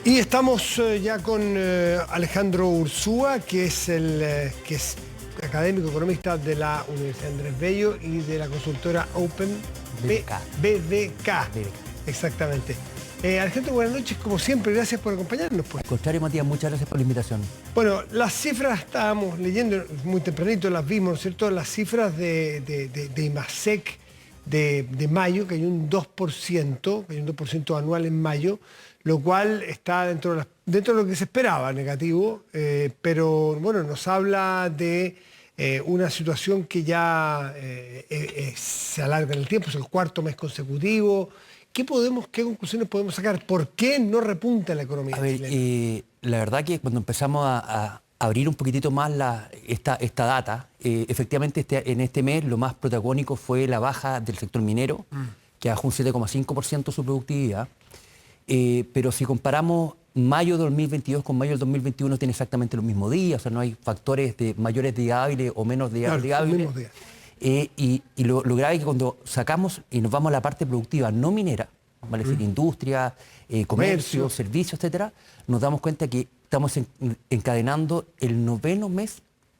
Y estamos ya con Alejandro Urzúa, que es académico economista de la Universidad Andrés Bello y de la consultora Open BDK. Exactamente. Alejandro, buenas noches, como siempre, gracias por acompañarnos. Pues. Al contrario, Matías, muchas gracias por la invitación. Bueno, las cifras estábamos leyendo muy tempranito, las vimos, ¿no es cierto? Las cifras de IMASEC de mayo, que hay un 2%, anual en mayo, lo cual está dentro de lo que se esperaba, negativo, pero bueno, nos habla de una situación que ya se alarga en el tiempo, es el cuarto mes consecutivo. ¿Qué conclusiones podemos sacar? ¿Por qué no repunta la economía chilena? La verdad que cuando empezamos a abrir un poquitito más esta data, efectivamente en este mes lo más protagónico fue la baja del sector minero, que bajó un 7,5% su productividad. Pero si comparamos mayo de 2022 con mayo del 2021, tiene exactamente los mismos días, o sea, no hay factores de mayores días hábiles o menos días hábiles. Y lo grave es que cuando sacamos y nos vamos a la parte productiva no minera, vale decir, industria, comercio, servicios, etcétera, nos damos cuenta que estamos encadenando el noveno mes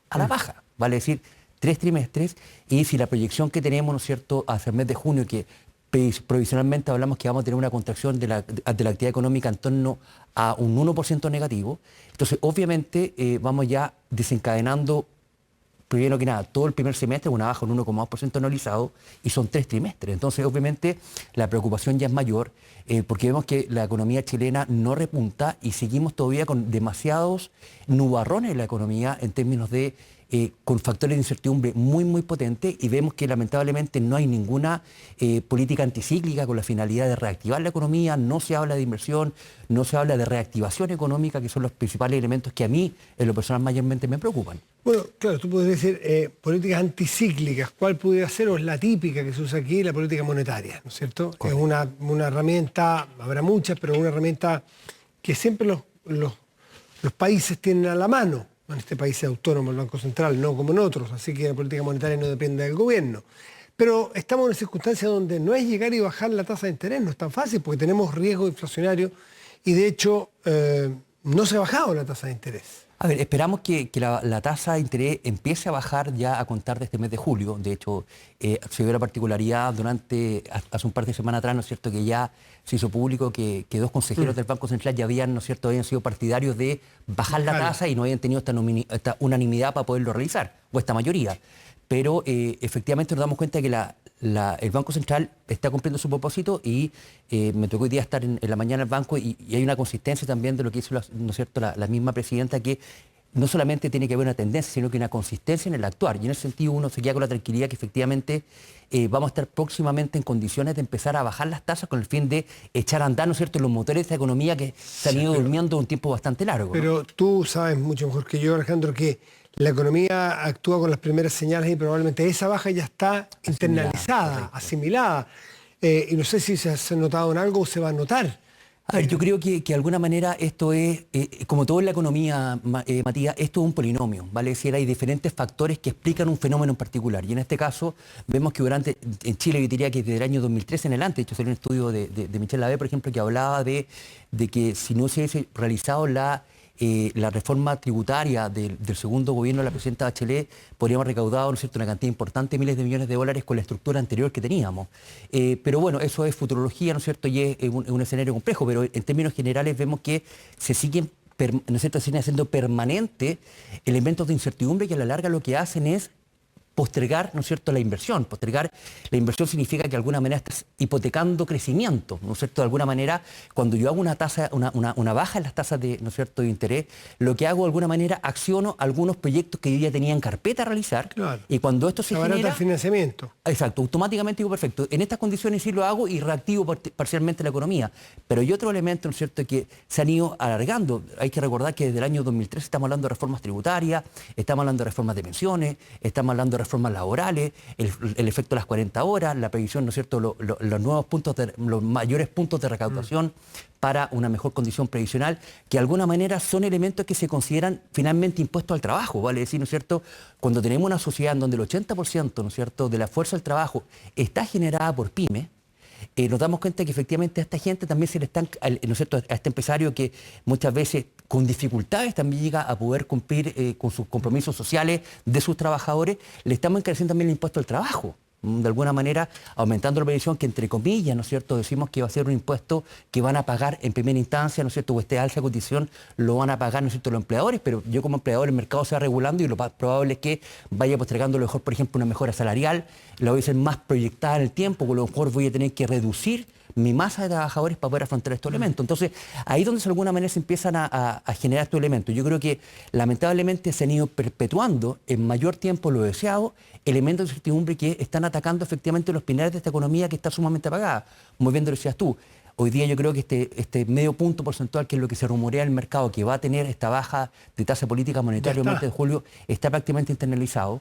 a la baja, vale decir, 3 trimestres, y si la proyección que tenemos, ¿no es cierto?, hacia el mes de junio, que provisionalmente hablamos que vamos a tener una contracción de la actividad económica en torno a un 1% negativo. Entonces, obviamente, vamos ya desencadenando, primero que nada, todo el primer semestre, una baja de un 1,2% anualizado, y son 3 trimestres. Entonces, obviamente, la preocupación ya es mayor, porque vemos que la economía chilena no repunta y seguimos todavía con demasiados nubarrones en la economía en términos de con factores de incertidumbre muy potentes, y vemos que lamentablemente no hay ninguna política anticíclica con la finalidad de reactivar la economía, no se habla de inversión, no se habla de reactivación económica, que son los principales elementos que a mí, en lo personal, mayormente me preocupan. Bueno, claro, tú podrías decir políticas anticíclicas. ¿Cuál pudiera ser? O es la típica que se usa aquí, la política monetaria, ¿no es cierto? Correcto. Es una herramienta, habrá muchas, pero una herramienta que siempre los países tienen a la mano. En este país es autónomo el Banco Central, no como en otros, así que la política monetaria no depende del gobierno. Pero estamos en una circunstancia donde no es llegar y bajar la tasa de interés, no es tan fácil, porque tenemos riesgo inflacionario y de hecho no se ha bajado la tasa de interés. A ver, esperamos que la tasa de interés empiece a bajar ya a contar de este mes de julio. De hecho, se dio la particularidad hace un par de semanas atrás, ¿no es cierto?, que ya se hizo público que 2 consejeros del Banco Central ya habían, ¿no es cierto?, habían sido partidarios de bajar la tasa y no habían tenido esta unanimidad para poderlo realizar, o esta mayoría. Pero efectivamente nos damos cuenta que el Banco Central está cumpliendo su propósito, y me tocó hoy día estar en la mañana al banco y hay una consistencia también de lo que hizo ¿no es cierto?, la misma presidenta, que no solamente tiene que haber una tendencia, sino que una consistencia en el actuar. Y en ese sentido uno se queda con la tranquilidad que efectivamente vamos a estar próximamente en condiciones de empezar a bajar las tasas con el fin de echar a andar, ¿no es cierto?, los motores de esta economía que se han ido durmiendo un tiempo bastante largo. Pero tú sabes mucho mejor que yo, Alejandro, que la economía actúa con las primeras señales y probablemente esa baja ya está internalizada, asimilada. Y no sé si se ha notado en algo o se va a notar. A ver, yo creo que de alguna manera esto es, como todo en la economía, Matías, esto es un polinomio, ¿vale? Es decir, hay diferentes factores que explican un fenómeno en particular. Y en este caso, vemos que en Chile, yo diría que desde el año 2013 en adelante, de hecho salió un estudio de Michel Lavé, por ejemplo, que hablaba de que si no se hubiese realizado la reforma tributaria del segundo gobierno de la presidenta Bachelet, podríamos haber recaudado, ¿no es cierto?, una cantidad importante, miles de millones de dólares con la estructura anterior que teníamos. Pero bueno, eso es futurología, ¿no es cierto?, y es un escenario complejo, pero en términos generales vemos que se siguen, ¿no es cierto?, siguen haciendo permanentes elementos de incertidumbre que a la larga lo que hacen es postergar, ¿no es cierto?, la inversión. Postergar la inversión significa que de alguna manera estás hipotecando crecimiento, ¿no es cierto? De alguna manera, cuando yo hago una baja en las tasas de, ¿no es cierto?, de interés, lo que hago de alguna manera, acciono algunos proyectos que yo ya tenía en carpeta a realizar, claro. Y cuando esto se genera... el financiamiento. Exacto, automáticamente digo, perfecto, en estas condiciones sí lo hago y reactivo parcialmente la economía. Pero hay otro elemento, ¿no es cierto?, que se han ido alargando. Hay que recordar que desde el año 2013 estamos hablando de reformas tributarias, estamos hablando de reformas de pensiones, estamos hablando de reformas laborales, el efecto de las 40 horas, la previsión, ¿no es cierto?, los nuevos puntos, los mayores puntos de recaudación para una mejor condición previsional, que de alguna manera son elementos que se consideran finalmente impuestos al trabajo, vale decir, ¿no es cierto?, cuando tenemos una sociedad en donde el 80%, ¿no es cierto?, de la fuerza del trabajo está generada por pymes, nos damos cuenta que efectivamente a esta gente también se le están, ¿no es cierto?, a este empresario que muchas veces con dificultades también llega a poder cumplir con sus compromisos sociales de sus trabajadores, le estamos encareciendo también el impuesto al trabajo. De alguna manera aumentando la previsión que entre comillas, ¿no es cierto?, decimos que va a ser un impuesto que van a pagar en primera instancia, ¿no es cierto?, o este alza de cotización lo van a pagar, ¿no es cierto?, los empleadores, pero yo como empleador el mercado se va regulando y lo más probable es que vaya postergando a lo mejor, por ejemplo, una mejora salarial, la voy a hacer más proyectada en el tiempo, con lo mejor voy a tener que reducir mi masa de trabajadores para poder afrontar estos elementos. Entonces, ahí es donde de alguna manera se empiezan a generar estos elementos. Yo creo que lamentablemente se han ido perpetuando en mayor tiempo lo deseado elementos de incertidumbre que están atacando efectivamente los pilares de esta economía que está sumamente apagada. Muy bien lo decías tú. Hoy día yo creo que este medio punto porcentual, que es lo que se rumorea en el mercado, que va a tener esta baja de tasa política monetaria el mes de julio, está prácticamente internalizado.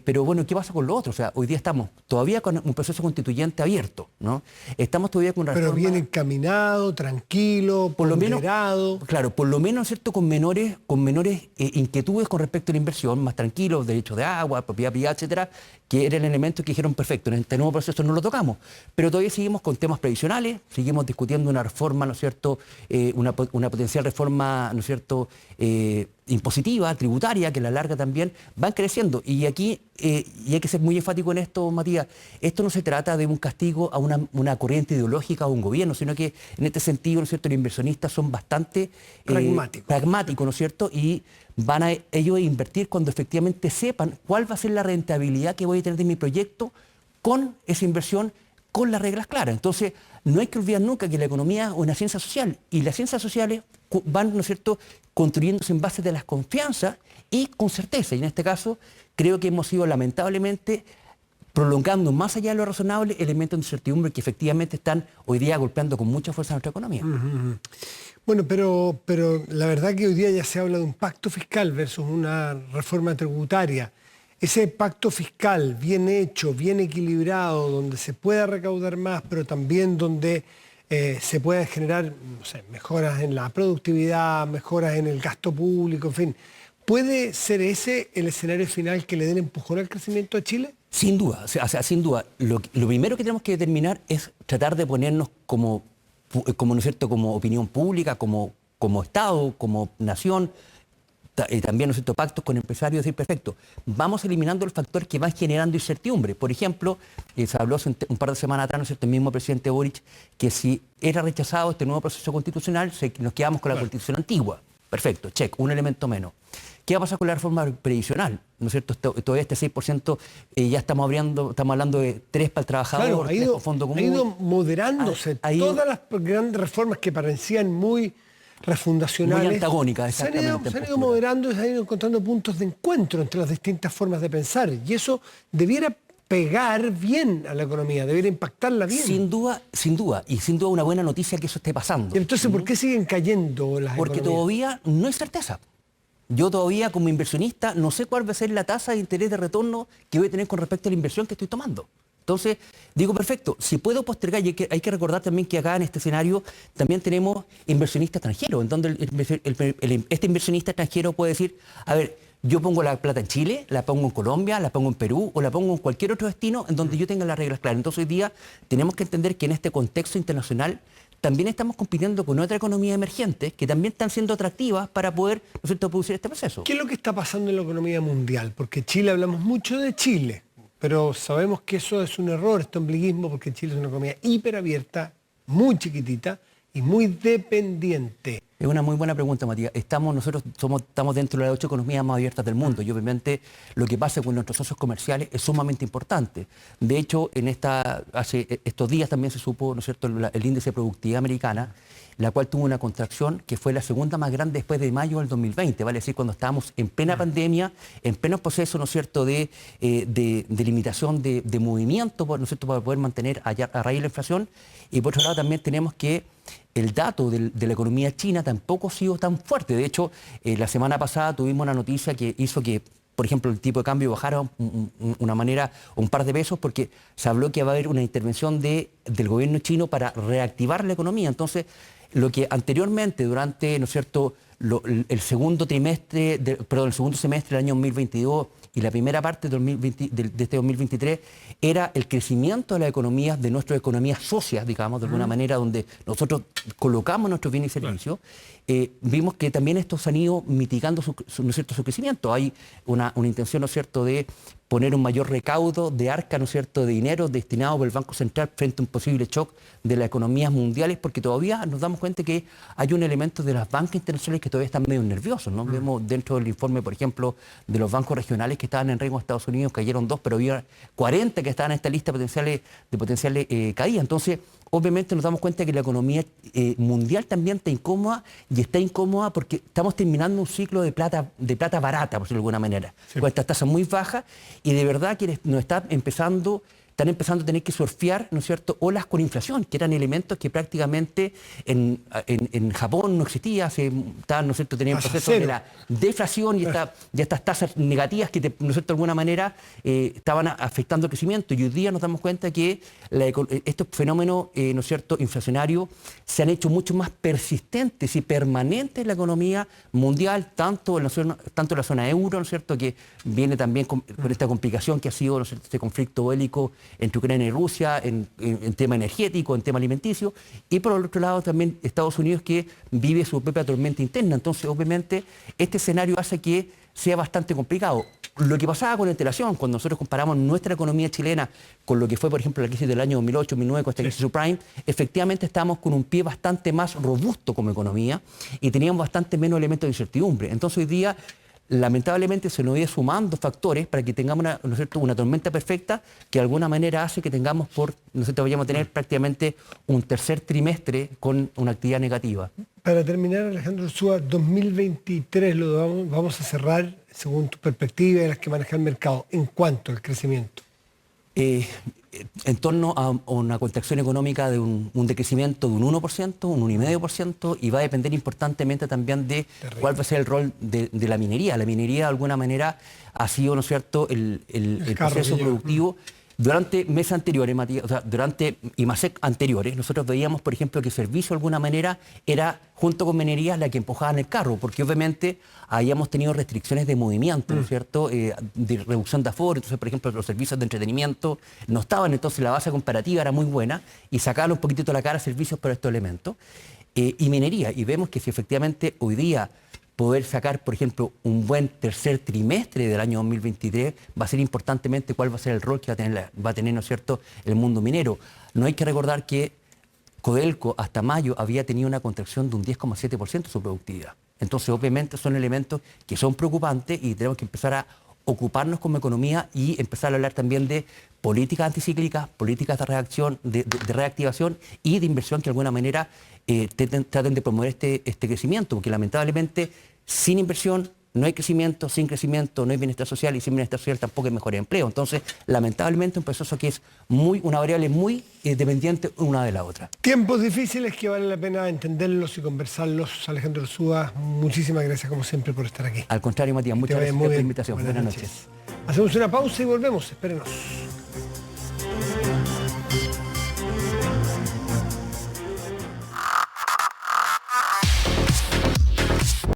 Pero bueno, ¿qué pasa con lo otro? O sea, hoy día estamos todavía con un proceso constituyente abierto, ¿no? Estamos todavía con una Pero reforma, bien encaminado, tranquilo, por lo menos, ponderado. claro, por lo menos, ¿cierto?, con menores inquietudes con respecto a la inversión, más tranquilos, derechos de agua, propiedad privada, etcétera, que eran elementos que dijeron, perfecto, en este nuevo proceso no lo tocamos. Pero todavía seguimos con temas previsionales, seguimos discutiendo una reforma, ¿no es cierto?, una potencial reforma, ¿no es cierto?, impositiva, tributaria, que a la larga también van creciendo. Y aquí, y hay que ser muy enfático en esto, Matías, esto no se trata de un castigo a una corriente ideológica o un gobierno, sino que en este sentido, ¿no es cierto?, los inversionistas son bastante pragmáticos, ¿no es cierto?, y van a ellos invertir cuando efectivamente sepan cuál va a ser la rentabilidad que voy a tener de mi proyecto con esa inversión, con las reglas claras. Entonces, no hay que olvidar nunca que la economía es una ciencia social y las ciencias sociales van, ¿no es cierto?, construyéndose en base de las confianzas y con certeza. Y en este caso, creo que hemos ido lamentablemente prolongando más allá de lo razonable elementos de incertidumbre que efectivamente están hoy día golpeando con mucha fuerza nuestra economía. Bueno, pero la verdad que hoy día ya se habla de un pacto fiscal versus una reforma tributaria. Ese pacto fiscal bien hecho, bien equilibrado, donde se pueda recaudar más, pero también donde se puedan generar, no sé, mejoras en la productividad, mejoras en el gasto público, en fin. ¿Puede ser ese el escenario final que le dé el empujón al crecimiento de Chile? Sin duda, o sea, sin duda. Lo primero que tenemos que determinar es tratar de ponernos como ¿no es cierto?, como opinión pública, como Estado, como nación, también, ¿no es cierto?, pactos con empresarios, decir, perfecto, vamos eliminando el factor que va generando incertidumbre. Por ejemplo, se habló hace un par de semanas atrás, ¿no es cierto?, el mismo presidente Boric, que si era rechazado este nuevo proceso constitucional, nos quedamos con la constitución antigua. Perfecto, check, un elemento menos. ¿Qué va a pasar con la reforma previsional? ¿No es cierto? Todavía este 6%, ya estamos hablando de 3 para el trabajador, claro, 3 para fondo común. Ha ido moderándose. Todas las grandes reformas que parecían muy refundacionales, muy antagónicas, exactamente, se han ido moderando y se han ido encontrando puntos de encuentro entre las distintas formas de pensar. Y eso debiera pegar bien a la economía, debiera impactarla bien. Sin duda, y sin duda una buena noticia que eso esté pasando. Y entonces, ¿por qué siguen cayendo las Porque economías? todavía no hay certeza. Yo todavía como inversionista no sé cuál va a ser la tasa de interés de retorno que voy a tener con respecto a la inversión que estoy tomando. Entonces, digo, perfecto, si puedo postergar, y hay que recordar también que acá en este escenario también tenemos inversionistas extranjeros, en donde este inversionista extranjero puede decir, a ver, yo pongo la plata en Chile, la pongo en Colombia, la pongo en Perú o la pongo en cualquier otro destino en donde yo tenga las reglas claras. Entonces hoy día tenemos que entender que en este contexto internacional también estamos compitiendo con otra economía emergente que también están siendo atractivas para poder, ¿no es cierto?, producir este proceso. ¿Qué es lo que está pasando en la economía mundial? Porque Chile, hablamos mucho de Chile, pero sabemos que eso es un error, este ombliguismo, porque Chile es una economía hiperabierta, muy chiquitita y muy dependiente. Es una muy buena pregunta, Matías. Nosotros estamos dentro de las 8 economías más abiertas del mundo y obviamente lo que pasa con nuestros socios comerciales es sumamente importante. De hecho, hace estos días también se supo, ¿no es cierto?, el índice de productividad americana, la cual tuvo una contracción que fue la segunda más grande después de mayo del 2020, vale decir, cuando estábamos en plena pandemia, en pleno proceso, ¿no es cierto?, de limitación de movimiento, ¿no es cierto?, para poder mantener a raíz de la inflación. Y por otro lado también tenemos que el dato de la economía china tampoco ha sido tan fuerte. De hecho, la semana pasada tuvimos una noticia que hizo que, por ejemplo, el tipo de cambio bajara un par de pesos porque se habló que va a haber una intervención del gobierno chino para reactivar la economía. Entonces, lo que anteriormente, durante, ¿no es cierto?, el segundo semestre del año 2022 y la primera parte de este 2023 era el crecimiento de las economías, de nuestras economías socias, digamos, de alguna manera, donde nosotros colocamos nuestros bienes y servicios, vimos que también estos han ido mitigando ¿no es cierto?, su crecimiento. Hay una intención, ¿no es cierto?, de poner un mayor recaudo de arca, ¿no es cierto?, de dinero destinado por el Banco Central frente a un posible shock de las economías mundiales, porque todavía nos damos cuenta que hay un elemento de las bancas internacionales que todavía están medio nerviosos, ¿no? Vemos dentro del informe, por ejemplo, de los bancos regionales que estaban en riesgo en Estados Unidos, cayeron 2, pero había 40 que estaban en esta lista de potenciales caídas. Entonces, obviamente nos damos cuenta que la economía mundial también está incómoda, y está incómoda porque estamos terminando un ciclo de plata barata, por decirlo de alguna manera, sí, con estas tasas muy bajas, y de verdad que están empezando a tener que surfear, ¿no es cierto?, olas con inflación, que eran elementos que prácticamente en Japón no existía, ¿no es cierto?, tenían procesos de la deflación y estas tasas negativas que, ¿no es cierto?, de alguna manera estaban afectando el crecimiento. Y hoy día nos damos cuenta que estos fenómenos, ¿no es cierto?, inflacionarios se han hecho mucho más persistentes y permanentes en la economía mundial, tanto en la zona euro, ¿no es cierto?, que viene también con esta complicación que ha sido, ¿no es cierto?, este conflicto bélico entre Ucrania y Rusia, en tema energético, en tema alimenticio, y por el otro lado también Estados Unidos, que vive su propia tormenta interna. Entonces, obviamente, este escenario hace que sea bastante complicado. Lo que pasaba con la antelación, cuando nosotros comparamos nuestra economía chilena con lo que fue, por ejemplo, la crisis del año 2008-2009, con esta crisis subprime, efectivamente estábamos con un pie bastante más robusto como economía y teníamos bastante menos elementos de incertidumbre. Entonces, hoy día, lamentablemente, se nos iba sumando factores para que tengamos ¿no es cierto?, una tormenta perfecta que de alguna manera hace que tengamos vayamos a tener prácticamente un tercer trimestre con una actividad negativa. Para terminar, Alejandro Urzúa, 2023 vamos a cerrar, según tu perspectiva y las que maneja el mercado, ¿en cuánto el crecimiento? En torno a una contracción económica de un decrecimiento de un 1%, un 1,5%, y va a depender importantemente también de cuál va a ser el rol de la minería. La minería, de alguna manera, ha sido, ¿no es cierto?, el proceso productivo. Durante meses anteriores, Matías, o sea, durante IMASEC anteriores, nosotros veíamos, por ejemplo, que el servicio de alguna manera era, junto con minería, la que empujaban el carro, porque obviamente habíamos tenido restricciones de movimiento, ¿no es cierto?, de reducción de aforo. Entonces, por ejemplo, los servicios de entretenimiento no estaban, entonces la base comparativa era muy buena y sacaban un poquitito la cara a servicios por estos elementos. Y minería, y vemos que si efectivamente hoy día poder sacar, por ejemplo, un buen tercer trimestre del año 2023, va a ser importantemente cuál va a ser el rol que va a tener, ¿no es cierto?, el mundo minero. No hay que recordar que Codelco hasta mayo había tenido una contracción de un 10,7% de su productividad. Entonces, obviamente, son elementos que son preocupantes y tenemos que empezar a ocuparnos como economía y empezar a hablar también de políticas anticíclicas, políticas de reacción, de reactivación y de inversión que de alguna manera traten de promover este crecimiento, porque lamentablemente sin inversión no hay crecimiento, sin crecimiento no hay bienestar social, y sin bienestar social tampoco hay mejor empleo. Entonces, lamentablemente, un proceso que es una variable muy dependiente una de la otra. Tiempos difíciles que vale la pena entenderlos y conversarlos. Alejandro Urzúa, muchísimas gracias como siempre por estar aquí. Al contrario, Matías, muchas gracias por la invitación. Buenas noches. Hacemos una pausa y volvemos. Espérenos.